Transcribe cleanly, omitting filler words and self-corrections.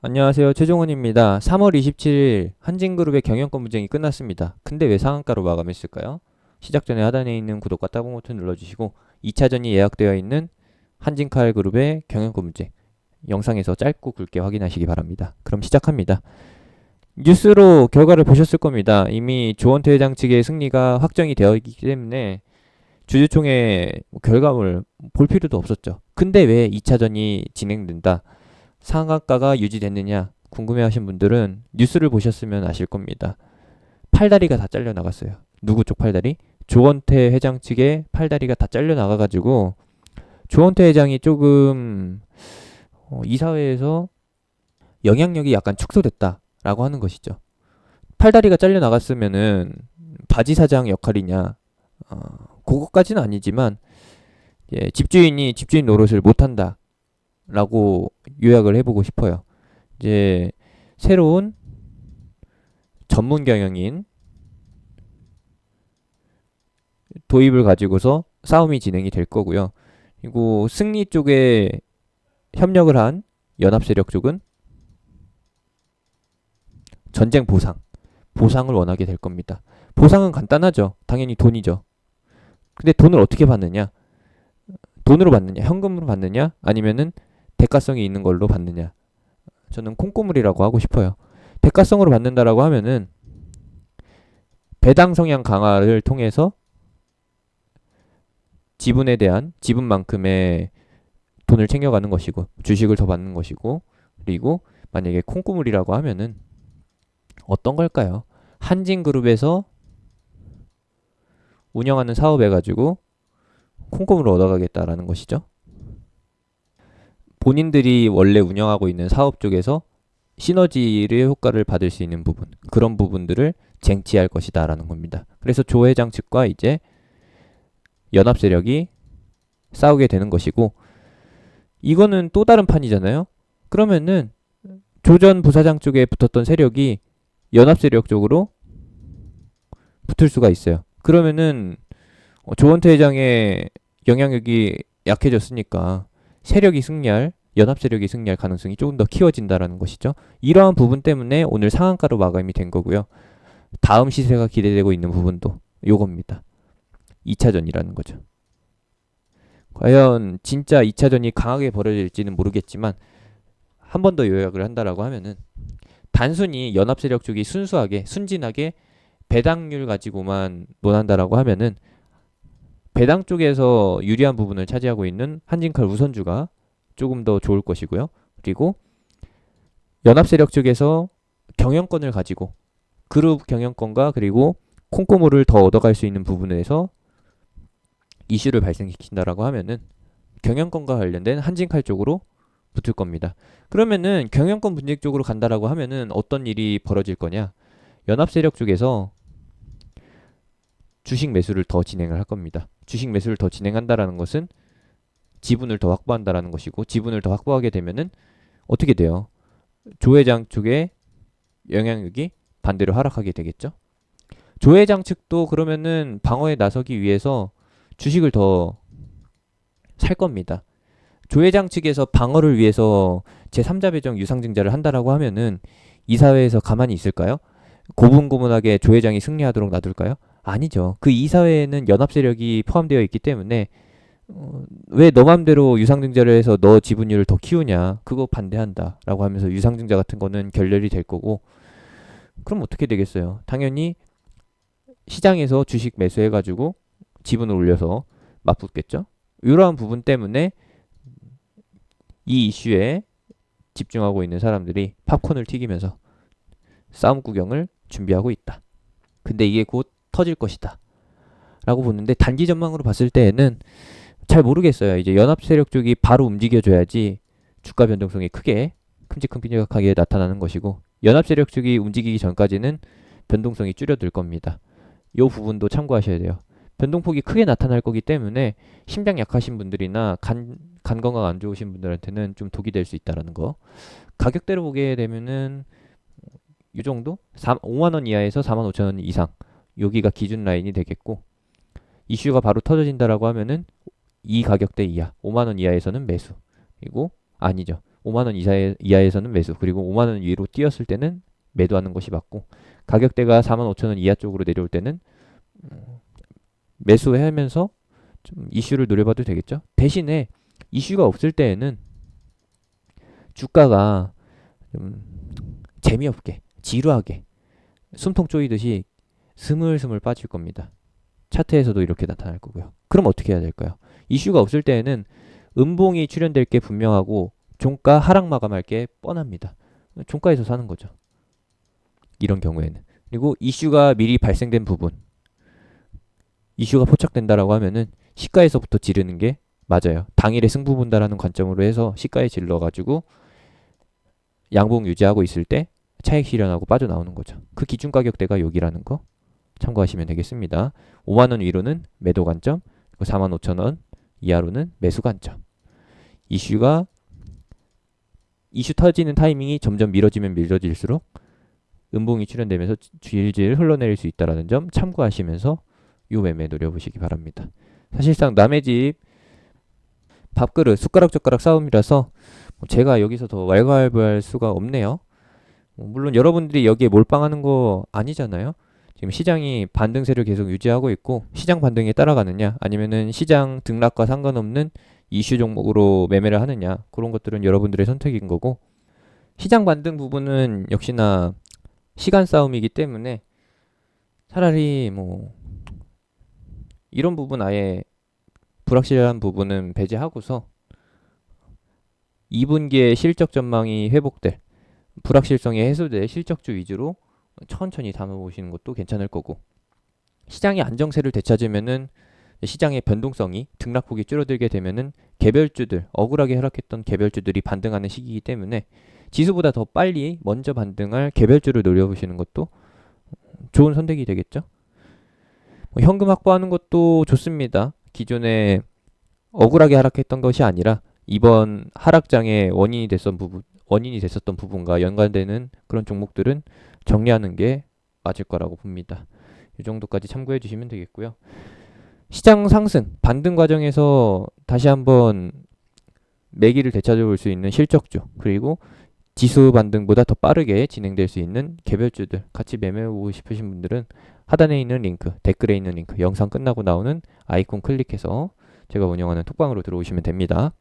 안녕하세요. 최종원입니다. 3월 27일 한진그룹의 경영권 분쟁이 끝났습니다. 근데 왜 상한가로 마감했을까요? 시작 전에 하단에 있는 구독과 따봉 버튼 눌러주시고 2차전이 예약되어 있는 한진칼그룹의 경영권 분쟁 영상에서 짧고 굵게 확인하시기 바랍니다. 그럼 시작합니다. 뉴스로 결과를 보셨을 겁니다. 이미 조원태 회장 측의 승리가 확정이 되어 있기 때문에 주주총회 결과물 볼 필요도 없었죠. 근데 왜 2차전이 진행된다? 상한가가 유지됐느냐 궁금해하신 분들은 뉴스를 보셨으면 아실 겁니다. 팔다리가 다 잘려 나갔어요. 누구 쪽 팔다리? 조원태 회장 측의 팔다리가 다 잘려 나가가지고 조원태 회장이 조금 이사회에서 영향력이 약간 축소됐다라고 하는 것이죠. 팔다리가 잘려 나갔으면은 바지 사장 역할이냐? 그것까지는 아니지만 집주인이 집주인 노릇을 못한다. 라고 요약을 해보고 싶어요. 이제 새로운 전문 경영인 도입을 가지고서 싸움이 진행이 될 거고요. 그리고 승리 쪽에 협력을 한 연합세력 쪽은 전쟁 보상을 원하게 될 겁니다. 보상은 간단하죠. 당연히 돈이죠. 근데 돈을 어떻게 받느냐? 돈으로 받느냐? 현금으로 받느냐? 아니면은 대가성이 있는 걸로 받느냐? 저는 콩고물이라고 하고 싶어요. 대가성으로 받는다라고 하면은 배당 성향 강화를 통해서 지분에 대한 지분만큼의 돈을 챙겨가는 것이고 주식을 더 받는 것이고 그리고 만약에 콩고물이라고 하면은 어떤 걸까요? 한진그룹에서 운영하는 사업해 가지고 콩고물을 얻어가겠다라는 것이죠. 본인들이 원래 운영하고 있는 사업 쪽에서 시너지의 효과를 받을 수 있는 부분, 그런 부분들을 쟁취할 것이다라는 겁니다. 그래서 조 회장 측과 이제 연합 세력이 싸우게 되는 것이고, 이거는 또 다른 판이잖아요. 그러면은 조 전 부사장 쪽에 붙었던 세력이 연합 세력 쪽으로 붙을 수가 있어요. 그러면은 조원태 회장의 영향력이 약해졌으니까 세력이 승리할 연합 세력이 승리할 가능성이 조금 더 키워진다라는 것이죠. 이러한 부분 때문에 오늘 상한가로 마감이 된 거고요. 다음 시세가 기대되고 있는 부분도 요겁니다. 2차전이라는 거죠. 과연 진짜 2차전이 강하게 벌어질지는 모르겠지만 한 번 더 요약을 한다라고 하면은 단순히 연합 세력 쪽이 순수하게 순진하게 배당률 가지고만 논한다라고 하면은 배당 쪽에서 유리한 부분을 차지하고 있는 한진칼 우선주가 조금 더 좋을 것이고요. 그리고 연합 세력 쪽에서 경영권을 가지고 그룹 경영권과 그리고 콩고물을 더 얻어갈 수 있는 부분에서 이슈를 발생시킨다라고 하면은 경영권과 관련된 한진칼 쪽으로 붙을 겁니다. 그러면은 경영권 분쟁 쪽으로 간다라고 하면은 어떤 일이 벌어질 거냐? 연합 세력 쪽에서 주식 매수를 더 진행을 할 겁니다. 주식 매수를 더 진행한다라는 것은 지분을 더 확보한다라는 것이고 지분을 더 확보하게 되면은 어떻게 돼요? 조 회장 쪽의 영향력이 반대로 하락하게 되겠죠. 조 회장 측도 그러면은 방어에 나서기 위해서 주식을 더 살 겁니다. 조 회장 측에서 방어를 위해서 제3자 배정 유상증자를 한다라고 하면은 이사회에서 가만히 있을까요? 고분고분하게 조 회장이 승리하도록 놔둘까요? 아니죠. 그 이사회에는 연합 세력이 포함되어 있기 때문에 왜 너 맘대로 유상증자를 해서 너 지분율을 더 키우냐? 그거 반대한다. 라고 하면서 유상증자 같은 거는 결렬이 될 거고, 그럼 어떻게 되겠어요? 당연히 시장에서 주식 매수해가지고 지분을 올려서 맞붙겠죠? 이러한 부분 때문에 이 이슈에 집중하고 있는 사람들이 팝콘을 튀기면서 싸움 구경을 준비하고 있다. 근데 이게 곧 터질 것이다. 라고 보는데 단기 전망으로 봤을 때에는 잘 모르겠어요. 이제 연합 세력 쪽이 바로 움직여줘야지 주가 변동성이 크게 큼직큼직하게 나타나는 것이고 연합 세력 쪽이 움직이기 전까지는 변동성이 줄어들 겁니다. 이 부분도 참고하셔야 돼요. 변동폭이 크게 나타날 거기 때문에 심장 약하신 분들이나 간 건강 안 좋으신 분들한테는 좀 독이 될 수 있다라는 거. 가격대로 보게 되면은 이 정도? 5만 원 이하에서 4만 5천 원 이상 여기가 기준 라인이 되겠고 이슈가 바로 터져진다라고 하면은 이 가격대 이하 5만 원 이하에서는 매수. 그리고 아니죠. 5만 원 이하에서는 매수, 그리고 5만 원 위로 뛰었을 때는 매도하는 것이 맞고, 가격대가 4만 5천 원 이하 쪽으로 내려올 때는 매수하면서 좀 이슈를 노려봐도 되겠죠. 대신에 이슈가 없을 때에는 주가가 좀 재미없게, 지루하게, 숨통 쪼이듯이 스물스물 빠질 겁니다. 차트에서도 이렇게 나타날 거고요. 그럼 어떻게 해야 될까요? 이슈가 없을 때에는 음봉이 출현될 게 분명하고 종가 하락 마감할 게 뻔합니다. 종가에서 사는 거죠. 이런 경우에는. 그리고 이슈가 미리 발생된 부분, 이슈가 포착된다라고 하면은 시가에서부터 지르는 게 맞아요. 당일에 승부 본다라는 관점으로 해서 시가에 질러가지고 양봉 유지하고 있을 때 차익 실현하고 빠져나오는 거죠. 그 기준 가격대가 여기라는 거 참고하시면 되겠습니다. 5만 원 위로는 매도 관점, 4만 5천 원 이하로는 매수 관점. 이슈 터지는 타이밍이 점점 미뤄지면 미뤄질수록 음봉이 출현되면서 질질 흘러내릴 수 있다는 점 참고하시면서 요 매매 노려보시기 바랍니다. 사실상 남의 집 밥그릇 숟가락 젓가락 싸움이라서 제가 여기서 더 왈가왈부할 수가 없네요. 물론 여러분들이 여기에 몰빵하는 거 아니잖아요. 지금 시장이 반등세를 계속 유지하고 있고, 시장 반등에 따라가느냐 아니면은 시장 등락과 상관없는 이슈 종목으로 매매를 하느냐, 그런 것들은 여러분들의 선택인 거고, 시장 반등 부분은 역시나 시간 싸움이기 때문에 차라리 이런 부분 아예 불확실한 부분은 배제하고서 2분기의 실적 전망이 회복될, 불확실성이 해소될 실적주 위주로 천천히 담아보시는 것도 괜찮을 거고, 시장이 안정세를 되찾으면은 시장의 변동성이 등락폭이 줄어들게 되면은 개별주들, 억울하게 하락했던 개별주들이 반등하는 시기이기 때문에 지수보다 더 빨리 먼저 반등할 개별주를 노려보시는 것도 좋은 선택이 되겠죠. 현금 확보하는 것도 좋습니다. 기존에 억울하게 하락했던 것이 아니라 이번 하락장의 원인이 됐었던 부분과 연관되는 그런 종목들은 정리하는 게 맞을 거라고 봅니다. 이 정도까지 참고해 주시면 되겠고요. 시장 상승, 반등 과정에서 다시 한번 매기를 되찾아볼 수 있는 실적주, 그리고 지수 반등보다 더 빠르게 진행될 수 있는 개별주들 같이 매매해보고 싶으신 분들은 하단에 있는 링크, 댓글에 있는 링크, 영상 끝나고 나오는 아이콘 클릭해서 제가 운영하는 톡방으로 들어오시면 됩니다.